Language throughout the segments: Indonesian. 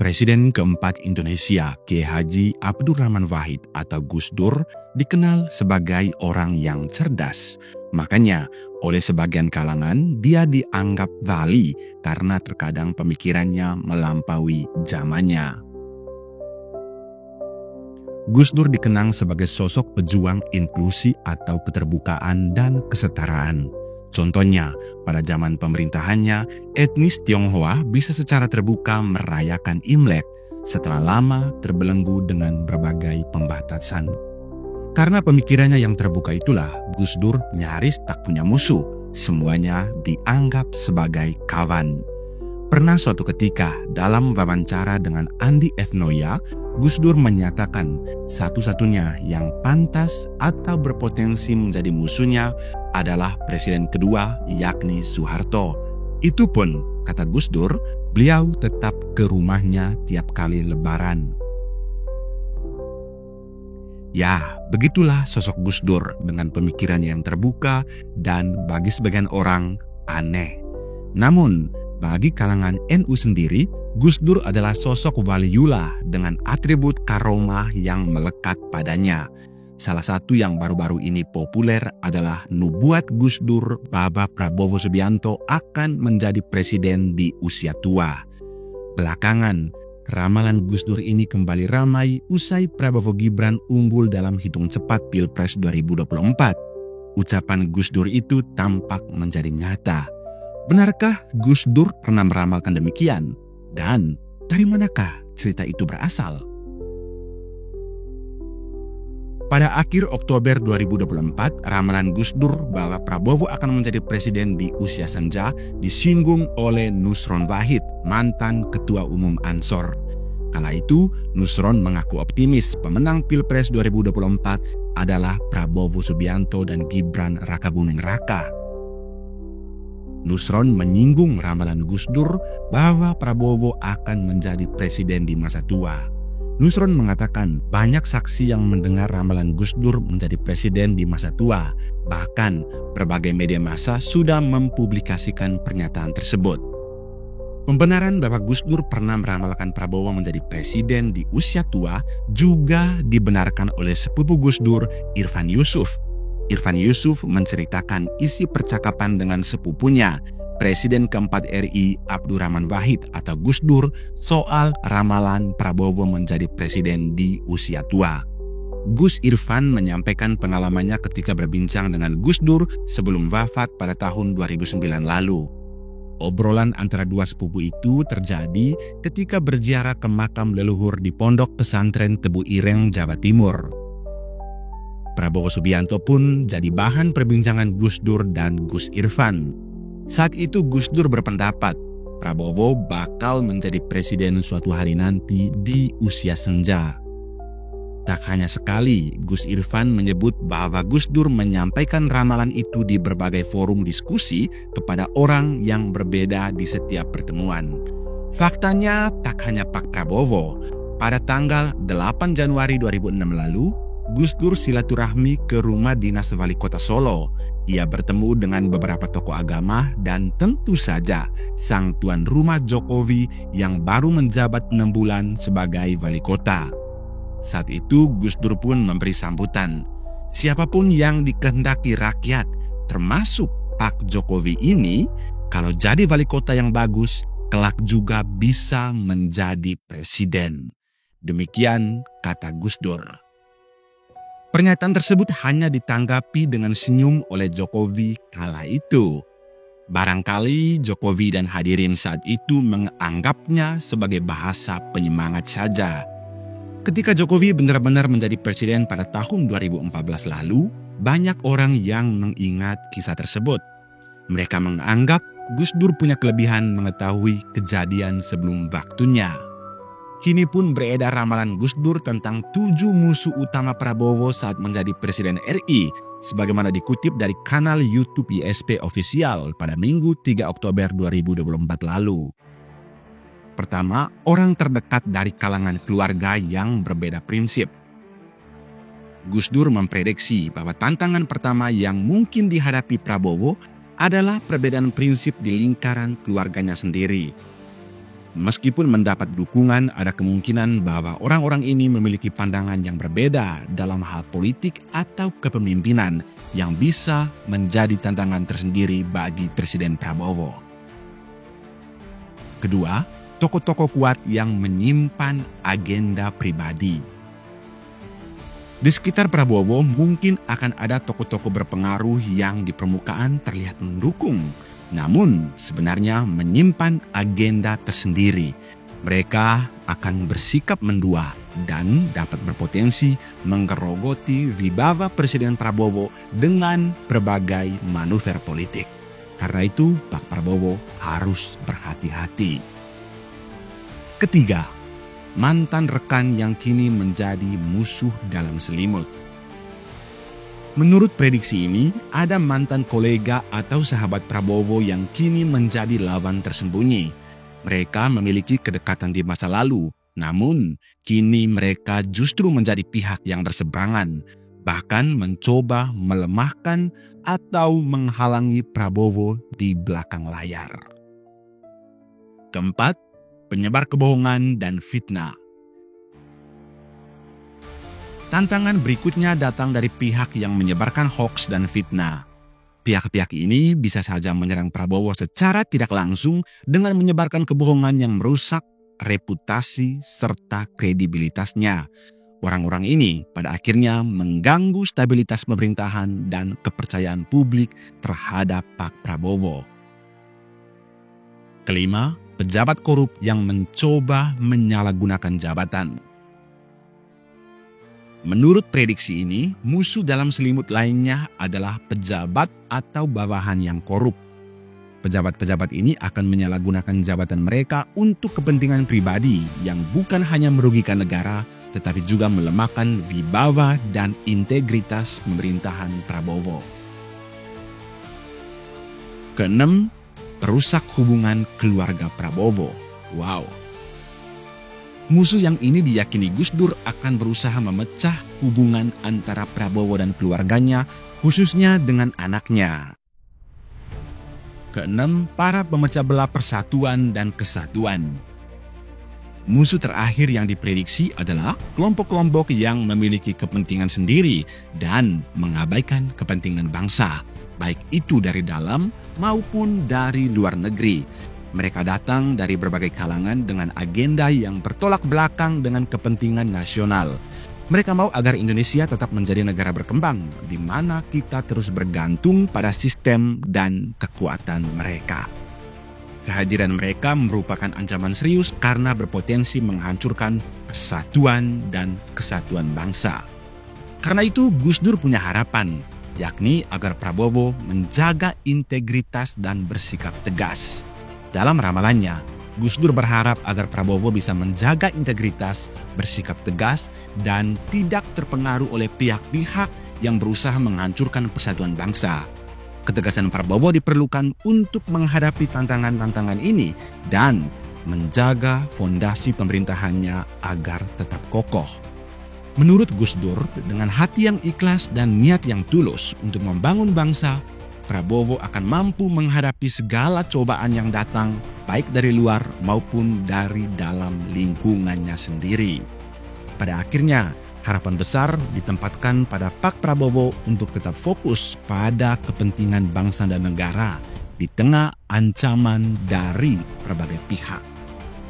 Presiden keempat Indonesia, Kiai Haji Abdurrahman Wahid atau Gus Dur, dikenal sebagai orang yang cerdas. Makanya, oleh sebagian kalangan, dia dianggap wali karena terkadang pemikirannya melampaui zamannya. Gus Dur dikenang sebagai sosok pejuang inklusi atau keterbukaan dan kesetaraan. Contohnya, pada zaman pemerintahannya, etnis Tionghoa bisa secara terbuka merayakan Imlek setelah lama terbelenggu dengan berbagai pembatasan. Karena pemikirannya yang terbuka itulah, Gus Dur nyaris tak punya musuh. Semuanya dianggap sebagai kawan. Pernah suatu ketika dalam wawancara dengan Andi F. Noya, Gus Dur menyatakan satu-satunya yang pantas atau berpotensi menjadi musuhnya adalah presiden kedua, yakni Soeharto. Itu pun, kata Gus Dur, beliau tetap ke rumahnya tiap kali lebaran. Ya, begitulah sosok Gus Dur dengan pemikirannya yang terbuka dan bagi sebagian orang aneh. Namun, bagi kalangan NU sendiri, Gus Dur adalah sosok waliullah dengan atribut karomah yang melekat padanya. Salah satu yang baru-baru ini populer adalah nubuat Gus Dur bahwa Prabowo Subianto akan menjadi presiden di usia tua. Belakangan, ramalan Gus Dur ini kembali ramai usai Prabowo Gibran unggul dalam hitung cepat Pilpres 2024. Ucapan Gus Dur itu tampak menjadi nyata. Benarkah Gus Dur pernah meramalkan demikian? Dan dari manakah cerita itu berasal? Pada akhir Oktober 2024, ramalan Gus Dur bahwa Prabowo akan menjadi presiden di usia senja disinggung oleh Nusron Wahid, mantan Ketua Umum Ansor. Kala itu, Nusron mengaku optimis pemenang Pilpres 2024 adalah Prabowo Subianto dan Gibran Rakabuming Raka. Nusron menyinggung ramalan Gus Dur bahwa Prabowo akan menjadi presiden di masa tua. Nusron mengatakan banyak saksi yang mendengar ramalan Gus Dur menjadi presiden di masa tua. Bahkan berbagai media massa sudah mempublikasikan pernyataan tersebut. Pembenaran bahwa Gus Dur pernah meramalkan Prabowo menjadi presiden di usia tua juga dibenarkan oleh sepupu Gus Dur, Irfan Yusuf. Irfan Yusuf menceritakan isi percakapan dengan sepupunya, Presiden keempat RI Abdurrahman Wahid atau Gus Dur, soal ramalan Prabowo menjadi presiden di usia tua. Gus Irfan menyampaikan pengalamannya ketika berbincang dengan Gus Dur sebelum wafat pada tahun 2009 lalu. Obrolan antara dua sepupu itu terjadi ketika berziarah ke makam leluhur di Pondok Pesantren Tebu Ireng, Jawa Timur. Prabowo Subianto pun jadi bahan perbincangan Gus Dur dan Gus Irfan. Saat itu Gus Dur berpendapat Prabowo bakal menjadi presiden suatu hari nanti di usia senja. Tak hanya sekali, Gus Irfan menyebut bahwa Gus Dur menyampaikan ramalan itu di berbagai forum diskusi kepada orang yang berbeda di setiap pertemuan. Faktanya tak hanya Pak Prabowo. Pada tanggal 8 Januari 2006 lalu, Gus Dur silaturahmi ke rumah dinas wali kota Solo. Ia bertemu dengan beberapa tokoh agama dan tentu saja sang tuan rumah Jokowi yang baru menjabat 6 bulan sebagai wali kota. Saat itu Gus Dur pun memberi sambutan. Siapapun yang dikehendaki rakyat, termasuk Pak Jokowi ini, kalau jadi wali kota yang bagus, kelak juga bisa menjadi presiden. Demikian kata Gus Dur. Pernyataan tersebut hanya ditanggapi dengan senyum oleh Jokowi kala itu. Barangkali Jokowi dan hadirin saat itu menganggapnya sebagai bahasa penyemangat saja. Ketika Jokowi benar-benar menjadi presiden pada tahun 2014 lalu, banyak orang yang mengingat kisah tersebut. Mereka menganggap Gus Dur punya kelebihan mengetahui kejadian sebelum waktunya. Kini pun beredar ramalan Gus Dur tentang 7 musuh utama Prabowo saat menjadi Presiden RI, sebagaimana dikutip dari kanal YouTube YSP Official pada Minggu 3 Oktober 2024 lalu. Pertama, orang terdekat dari kalangan keluarga yang berbeda prinsip. Gus Dur memprediksi bahwa tantangan pertama yang mungkin dihadapi Prabowo adalah perbedaan prinsip di lingkaran keluarganya sendiri. Meskipun mendapat dukungan, ada kemungkinan bahwa orang-orang ini memiliki pandangan yang berbeda dalam hal politik atau kepemimpinan yang bisa menjadi tantangan tersendiri bagi Presiden Prabowo. Kedua, tokoh-tokoh kuat yang menyimpan agenda pribadi. Di sekitar Prabowo mungkin akan ada tokoh-tokoh berpengaruh yang di permukaan terlihat mendukung, namun sebenarnya menyimpan agenda tersendiri. Mereka akan bersikap mendua dan dapat berpotensi menggerogoti wibawa Presiden Prabowo dengan berbagai manuver politik. Karena itu, Pak Prabowo harus berhati-hati. Ketiga, mantan rekan yang kini menjadi musuh dalam selimut. Menurut prediksi ini, ada mantan kolega atau sahabat Prabowo yang kini menjadi lawan tersembunyi. Mereka memiliki kedekatan di masa lalu, namun kini mereka justru menjadi pihak yang berseberangan, bahkan mencoba melemahkan atau menghalangi Prabowo di belakang layar. Keempat, penyebar kebohongan dan fitnah. Tantangan berikutnya datang dari pihak yang menyebarkan hoaks dan fitnah. Pihak-pihak ini bisa saja menyerang Prabowo secara tidak langsung dengan menyebarkan kebohongan yang merusak reputasi serta kredibilitasnya. Orang-orang ini pada akhirnya mengganggu stabilitas pemerintahan dan kepercayaan publik terhadap Pak Prabowo. Kelima, pejabat korup yang mencoba menyalahgunakan jabatan. Menurut prediksi ini, musuh dalam selimut lainnya adalah pejabat atau bawahan yang korup. Pejabat-pejabat ini akan menyalahgunakan jabatan mereka untuk kepentingan pribadi yang bukan hanya merugikan negara, tetapi juga melemahkan wibawa dan integritas pemerintahan Prabowo. Keenam, perusak hubungan keluarga Prabowo. Wow. Musuh yang ini diyakini Gus Dur akan berusaha memecah hubungan antara Prabowo dan keluarganya, khususnya dengan anaknya. Keenam, para pemecah belah persatuan dan kesatuan. Musuh terakhir yang diprediksi adalah kelompok-kelompok yang memiliki kepentingan sendiri dan mengabaikan kepentingan bangsa, baik itu dari dalam maupun dari luar negeri. Mereka datang dari berbagai kalangan dengan agenda yang bertolak belakang dengan kepentingan nasional. Mereka mau agar Indonesia tetap menjadi negara berkembang, di mana kita terus bergantung pada sistem dan kekuatan mereka. Kehadiran mereka merupakan ancaman serius karena berpotensi menghancurkan persatuan dan kesatuan bangsa. Karena itu Gus Dur punya harapan, yakni agar Prabowo menjaga integritas dan bersikap tegas. Dalam ramalannya, Gus Dur berharap agar Prabowo bisa menjaga integritas, bersikap tegas, dan tidak terpengaruh oleh pihak-pihak yang berusaha menghancurkan persatuan bangsa. Ketegasan Prabowo diperlukan untuk menghadapi tantangan-tantangan ini dan menjaga fondasi pemerintahannya agar tetap kokoh. Menurut Gus Dur, dengan hati yang ikhlas dan niat yang tulus untuk membangun bangsa, Prabowo akan mampu menghadapi segala cobaan yang datang, baik dari luar maupun dari dalam lingkungannya sendiri. Pada akhirnya, harapan besar ditempatkan pada Pak Prabowo untuk tetap fokus pada kepentingan bangsa dan negara di tengah ancaman dari berbagai pihak.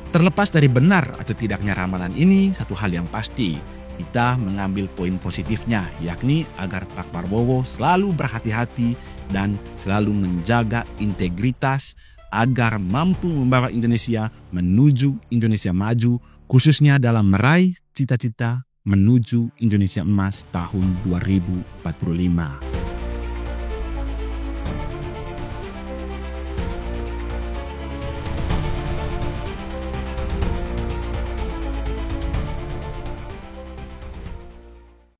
Terlepas dari benar atau tidaknya ramalan ini, satu hal yang pasti, kita mengambil poin positifnya, yakni agar Pak Prabowo selalu berhati-hati dan selalu menjaga integritas agar mampu membawa Indonesia menuju Indonesia maju, khususnya dalam meraih cita-cita menuju Indonesia Emas tahun 2045.